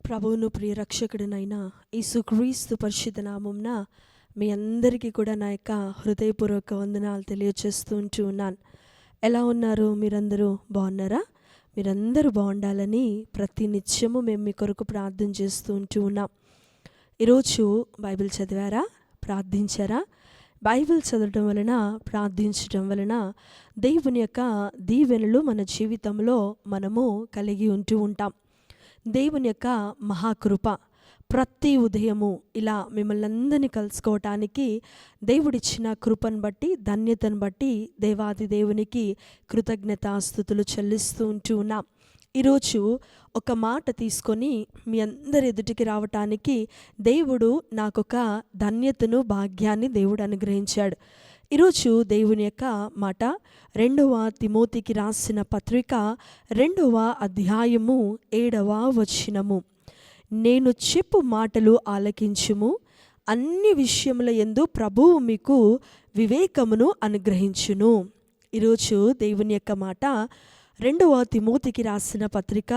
ప్రభువును ప్రియ రక్షకుడినైన యేసుక్రీస్తు పరిశుద్ధ నామమున మీ అందరికీ కూడా నా యొక్క హృదయపూర్వక వందనాలు తెలియజేస్తూ ఉన్నాను. ఎలా ఉన్నారు? మీరందరూ బాగున్నారా? మీరందరూ బాగుండాలని ప్రతి నిత్యము మేము మీ కొరకు ప్రార్థన చేస్తూ ఉన్నాం. ఈరోజు బైబిల్ చదివారా? ప్రార్థించారా? బైబిల్ చదవడం వలన, ప్రార్థించడం వలన దేవుని యొక్క దీవెనలు మన జీవితంలో మనము కలిగి ఉంటాం. దేవుని యొక్క మహాకృప ప్రతి ఉదయము ఇలా మిమ్మల్ని అందరినీ కలుసుకోవటానికి దేవుడిచ్చిన కృపను బట్టి, ధన్యతను బట్టి దేవాది దేవునికి కృతజ్ఞతాస్తుతులు చెల్లిస్తూ ఉన్నాం. ఈరోజు ఒక మాట తీసుకొని మీ అందరి ఎదుటికి రావటానికి దేవుడు నాకొక ధన్యతను, భాగ్యాన్ని దేవుడు అనుగ్రహించాడు. ఈరోజు దేవుని యొక్క మాట 2వ తిమోతికి రాసిన పత్రిక 2వ అధ్యాయము 7వ వచనము. నేను చెప్పు మాటలు ఆలకించుము, అన్ని విషయముల యందు ప్రభువు మీకు వివేకమును అనుగ్రహించును. ఈరోజు దేవుని యొక్క మాట 2వ తిమోతికి రాసిన పత్రిక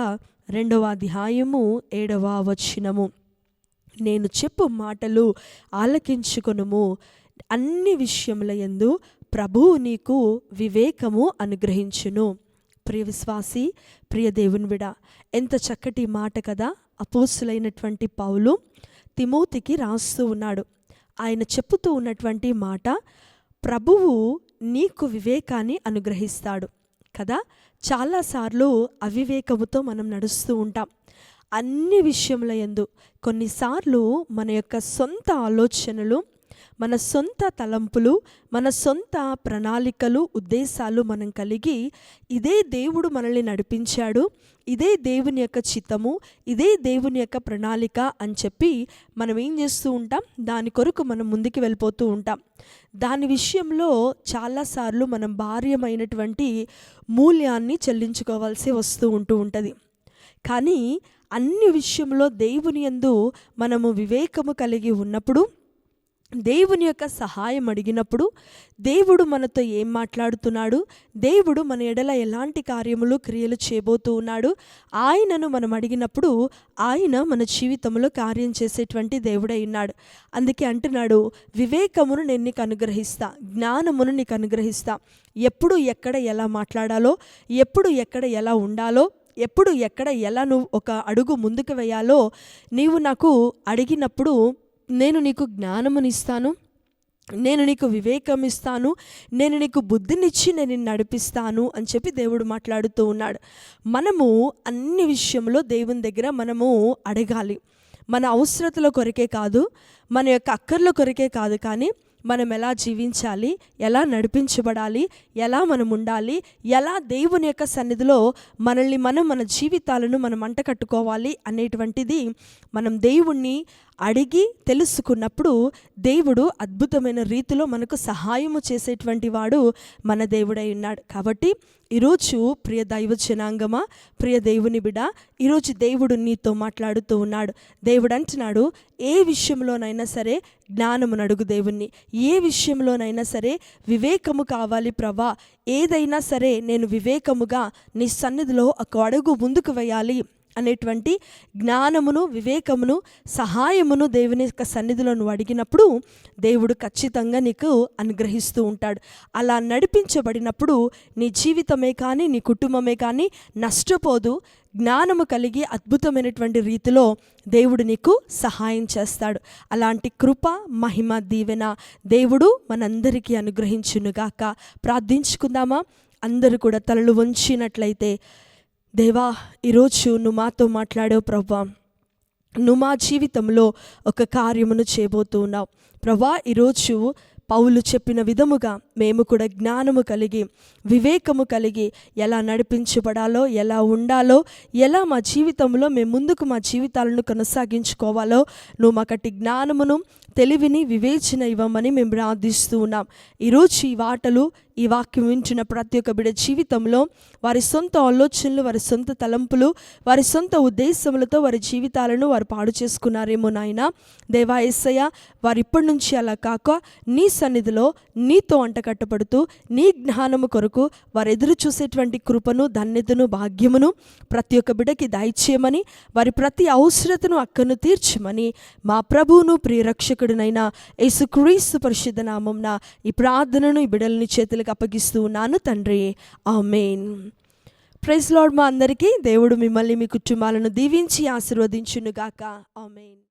2వ అధ్యాయము 7వ వచనము. నేను చెప్పు మాటలు ఆలకించుకొనుము, అన్ని విషయముల యందు ప్రభువు నీకు వివేకము అనుగ్రహించును. ప్రియ విశ్వాసి, ప్రియ దేవుని బిడ్డ, ఎంత చక్కటి మాట కదా! అపోస్తులైనటువంటి పౌలు తిమోతికి రాస్తూ ఉన్నాడు. ఆయన చెప్పుతూ ఉన్నటువంటి మాట, ప్రభువు నీకు వివేకాన్ని అనుగ్రహిస్తాడు కదా. చాలాసార్లు అవివేకముతో మనం నడుస్తూ ఉంటాం. అన్ని విషయముల యందు కొన్నిసార్లు మన యొక్క సొంత ఆలోచనలు, మన సొంత తలంపులు, మన సొంత ప్రణాళికలు, ఉద్దేశాలు మనం కలిగి ఇదే దేవుడు మనల్ని నడిపించాడు, ఇదే దేవుని యొక్క చిత్తము, ఇదే దేవుని యొక్క ప్రణాళిక అని చెప్పి మనం ఏం చేస్తూ ఉంటాం? దాని కొరకు మనం ముందుకు వెళ్ళిపోతూ ఉంటాం. దాని విషయంలో చాలాసార్లు మనం భార్యమైనటువంటి మూల్యాన్ని చెల్లించుకోవాల్సి వస్తూ ఉంటుంది. కానీ అన్ని విషయంలో దేవుని యందు మనము వివేకము కలిగి ఉన్నప్పుడు, దేవుని యొక్క సహాయం అడిగినప్పుడు, దేవుడు మనతో ఏం మాట్లాడుతున్నాడు, దేవుడు మన ఎడల ఎలాంటి కార్యములు, క్రియలు చేయబోతూ ఉన్నాడు, ఆయనను మనం అడిగినప్పుడు ఆయన మన జీవితంలో కార్యం చేసేటువంటి దేవుడై ఉన్నాడు. అందుకే అంటున్నాడు, వివేకమును నేను నీకు అనుగ్రహిస్తా, జ్ఞానమును నీకు అనుగ్రహిస్తా. ఎప్పుడు ఎక్కడ ఎలా మాట్లాడాలో, ఎప్పుడు ఎక్కడ ఎలా ఉండాలో, ఎప్పుడు ఎక్కడ ఎలా నువ్వు ఒక అడుగు ముందుకు వేయాలో నీవు నాకు అడిగినప్పుడు నేను నీకు జ్ఞానమునిస్తాను, నేను నీకు వివేకం ఇస్తాను, నేను నీకు బుద్ధినిచ్చి నేను నిన్ను నడిపిస్తాను అని చెప్పి దేవుడు మాట్లాడుతూ ఉన్నాడు. మనము అన్ని విషయంలో దేవుని దగ్గర మనము అడగాలి. మన అవసరతల కొరకే కాదు, మన యొక్క అక్కర్ల కొరకే కాదు, కానీ మనం ఎలా జీవించాలి, ఎలా నడిపించబడాలి, ఎలా మనం ఉండాలి, ఎలా దేవుని యొక్క సన్నిధిలో మనల్ని మన జీవితాలను మనం మంట కట్టుకోవాలి అనేటువంటిది మనం దేవుణ్ణి అడిగి తెలుసుకున్నప్పుడు దేవుడు అద్భుతమైన రీతిలో మనకు సహాయము చేసేటువంటి వాడు మన దేవుడై ఉన్నాడు. కాబట్టి ఈరోజు ప్రియ దైవ జనాంగమా, ప్రియ దేవుని బిడ్డ, ఈరోజు దేవుడు నీతో మాట్లాడుతూ ఉన్నాడు. దేవుడు అంటున్నాడు, ఏ విషయంలోనైనా సరే జ్ఞానమును అడుగు దేవుణ్ణి, ఏ విషయంలోనైనా సరే వివేకము కావాలి ప్రభా, ఏదైనా సరే నేను వివేకముగా నీ సన్నిధిలో ఒక అడుగు ముందుకు వేయాలి అనేటువంటి జ్ఞానమును, వివేకమును, సహాయమును దేవుని యొక్క సన్నిధిలో నువ్వు అడిగినప్పుడు దేవుడు ఖచ్చితంగా నీకు అనుగ్రహిస్తూ ఉంటాడు. అలా నడిపించబడినప్పుడు నీ జీవితమే కానీ, నీ కుటుంబమే కానీ నష్టపోదు. జ్ఞానము కలిగి అద్భుతమైనటువంటి రీతిలో దేవుడు నీకు సహాయం చేస్తాడు. అలాంటి కృప, మహిమ, దీవెన దేవుడు మనందరికీ అనుగ్రహించునుగాక. ప్రార్థించుకుందామా? అందరూ కూడా తలలు వంచినట్లయితే, దేవా, ఈరోజు నువ్వు మాతో మాట్లాడావు ప్రభా, నువ్వు మా జీవితంలో ఒక కార్యమును చేయబోతూ ఉన్నావు ప్రభా. ఈరోజు పౌలు చెప్పిన విధముగా మేము కూడా జ్ఞానము కలిగి, వివేకము కలిగి ఎలా నడిపించబడాలో, ఎలా ఉండాలో, ఎలా మా జీవితంలో మేము ముందుకు మా జీవితాలను కొనసాగించుకోవాలో నువ్వు మాకటి జ్ఞానమును, తెలివిని, వివేచన ఇవ్వమని మేము ప్రార్థిస్తూ ఉన్నాం. ఈరోజు ఈ మాటలు, ఈ వాక్యం వింటున్న ప్రతి ఒక్క బిడ్డ జీవితంలో వారి సొంత ఆలోచనలు, వారి సొంత తలంపులు, వారి సొంత ఉద్దేశములతో వారి జీవితాలను వారు పాడు చేసుకున్నారేమో నాయన. దేవా యేసయ్య, వారు ఇప్పటి నుంచి అలా కాక నీ సన్నిధిలో నీతో అంటకట్టబడుతూ నీ జ్ఞానము కొరకు వారు ఎదురు చూసేటువంటి కృపను, ధన్యతను, భాగ్యమును ప్రతి ఒక్క బిడ్డకి దయచేయమని, వారి ప్రతి అవసరతను అక్కను తీర్చమని మా ప్రభువును ప్రియరక్షకుడినైన యేసుక్రీస్తు పరిశుద్ధ నామమున ఈ ప్రార్థనను ఈ బిడ్డలని చేతులకు అప్పగిస్తూ ఉన్నాను తండ్రి. ఆమేన్. Praise Lord. మా అందరికీ దేవుడు మిమ్మల్ని మీ కుటుంబాలను దీవించి ఆశీర్వదించునుగాక. ఆమేన్.